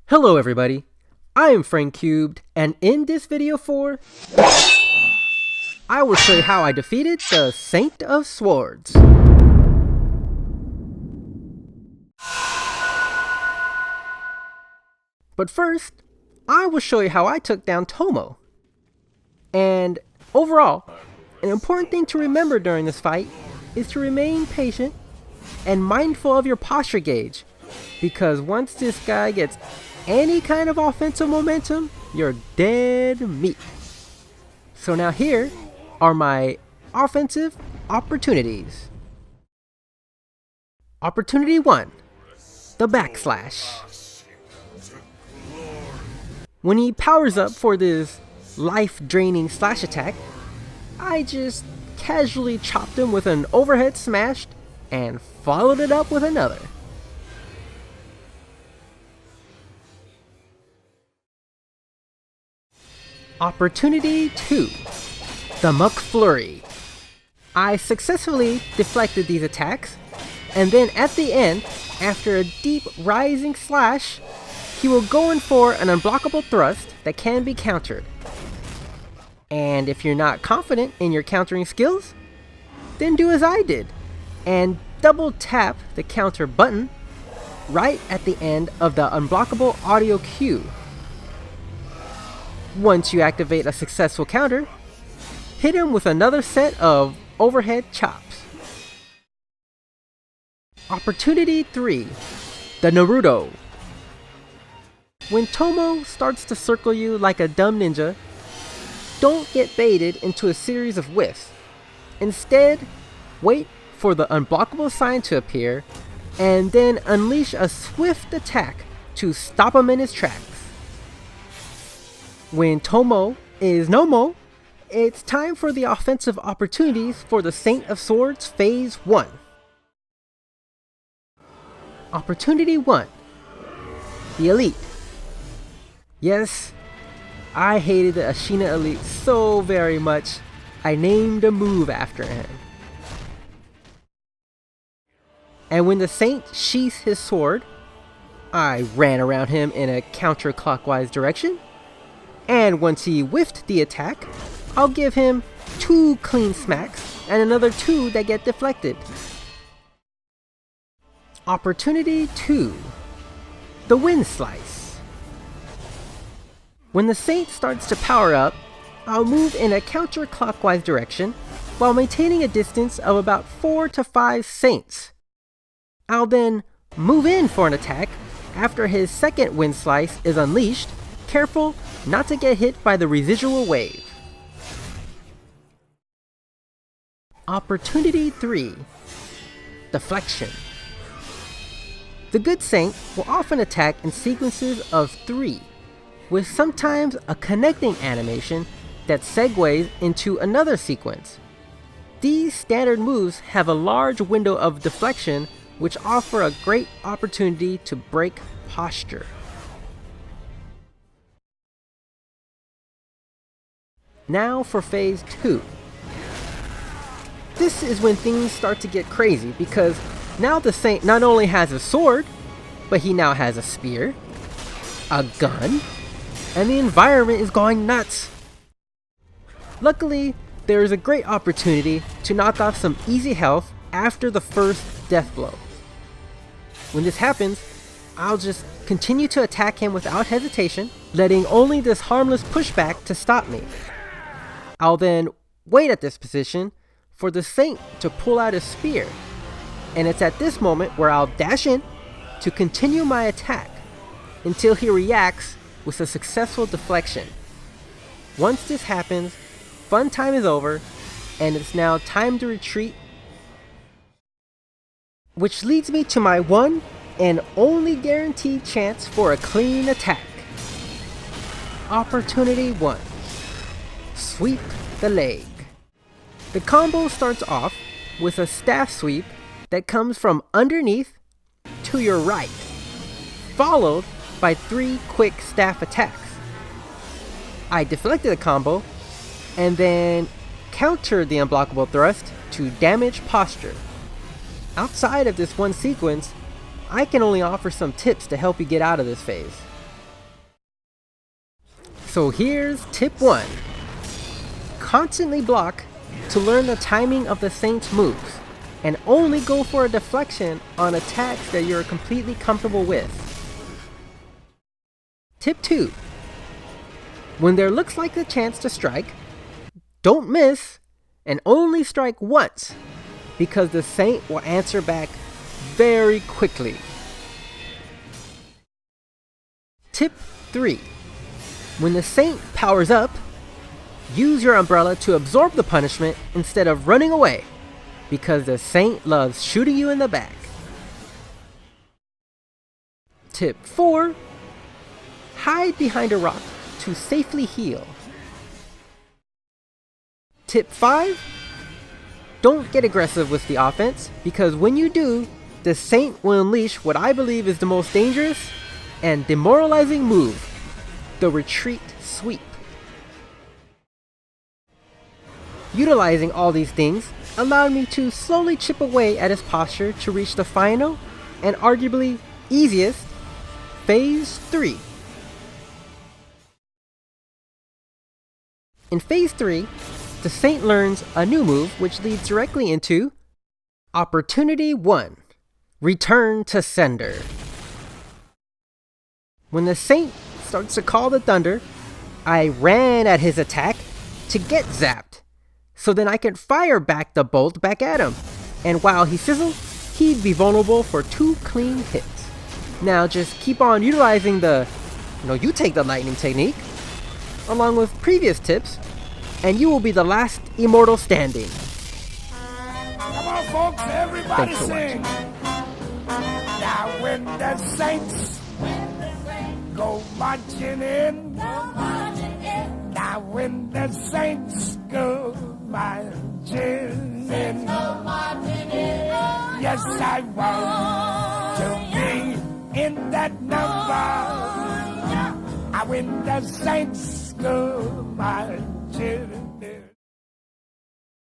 Hello everybody, I am Frank Cubed, and in this video I will show you how I defeated the Saint of Swords. But first, I will show you how I took down Tomo. And overall, an important thing to remember during this fight is to remain patient and mindful of your posture gauge, because once this guy gets any kind of offensive momentum, you're dead meat. So now here are my offensive opportunities. Opportunity 1, the backslash. When he powers up for this life-draining slash attack, I just casually chopped him with an overhead smash and followed it up with another. Opportunity 2, the McFlurry. I successfully deflected these attacks, and then at the end, after a deep rising slash, he will go in for an unblockable thrust that can be countered. And if you're not confident in your countering skills, then do as I did, and double tap the counter button right at the end of the unblockable audio cue. Once you activate a successful counter, hit him with another set of overhead chops. Opportunity 3, the Naruto. When Tomo starts to circle you like a dumb ninja, don't get baited into a series of whiffs. Instead, wait for the unblockable sign to appear, and then unleash a swift attack to stop him in his tracks. When Tomo is no mo, it's time for the offensive opportunities for the Saint of Swords Phase 1. Opportunity 1, the Elite. Yes, I hated the Ashina Elite so very much, I named a move after him. And when the Saint sheaths his sword, I ran around him in a counterclockwise direction. And once he whiffed the attack, I'll give him 2 clean smacks and another 2 that get deflected. Opportunity 2, the Wind Slice. When the Saint starts to power up, I'll move in a counterclockwise direction while maintaining a distance of about 4 to 5 Saints. I'll then move in for an attack after his second Wind Slice is unleashed, careful not to get hit by the residual wave. Opportunity 3, Deflection. The good Saint will often attack in sequences of 3, with sometimes a connecting animation that segues into another sequence. These standard moves have a large window of deflection, which offer a great opportunity to break posture. Now for Phase 2. This is when things start to get crazy, because now the Saint not only has a sword, but he now has a spear, a gun, and the environment is going nuts. Luckily, there is a great opportunity to knock off some easy health after the first death blow. When this happens, I'll just continue to attack him without hesitation, letting only this harmless pushback to stop me. I'll then wait at this position for the Saint to pull out his spear, and it's at this moment where I'll dash in to continue my attack until he reacts with a successful deflection. Once this happens, fun time is over, and it's now time to retreat, which leads me to my one and only guaranteed chance for a clean attack. Opportunity 1, Sweep the Leg. The combo starts off with a staff sweep that comes from underneath to your right, followed by 3 quick staff attacks. I deflected the combo and then countered the unblockable thrust to damage posture. Outside of this one sequence, I can only offer some tips to help you get out of this phase. So here's tip 1. Constantly block to learn the timing of the Saint's moves, and only go for a deflection on attacks that you're completely comfortable with. Tip 2. When there looks like a chance to strike, don't miss and only strike once, because the Saint will answer back very quickly. Tip 3. When the Saint powers up, use your umbrella to absorb the punishment instead of running away, because the Saint loves shooting you in the back. Tip 4. Hide behind a rock to safely heal. Tip 5. Don't get aggressive with the offense, because when you do, the Saint will unleash what I believe is the most dangerous and demoralizing move, the retreat sweep. Utilizing all these things allowed me to slowly chip away at his posture to reach the final and arguably easiest Phase 3. In Phase 3, the Saint learns a new move which leads directly into Opportunity 1. Return to Sender. When the Saint starts to call the thunder, I ran at his attack to get zapped, so then I can fire back the bolt back at him, and while he sizzled, he'd be vulnerable for 2 clean hits. Now just keep on utilizing the you take the lightning technique, along with previous tips, and you will be the last immortal standing. Come on, folks, everybody Thanks for sing. watching. Now when the Saints go marching in, now when the Saints go marching in, yes, I want to be in that number. When the Saints go marching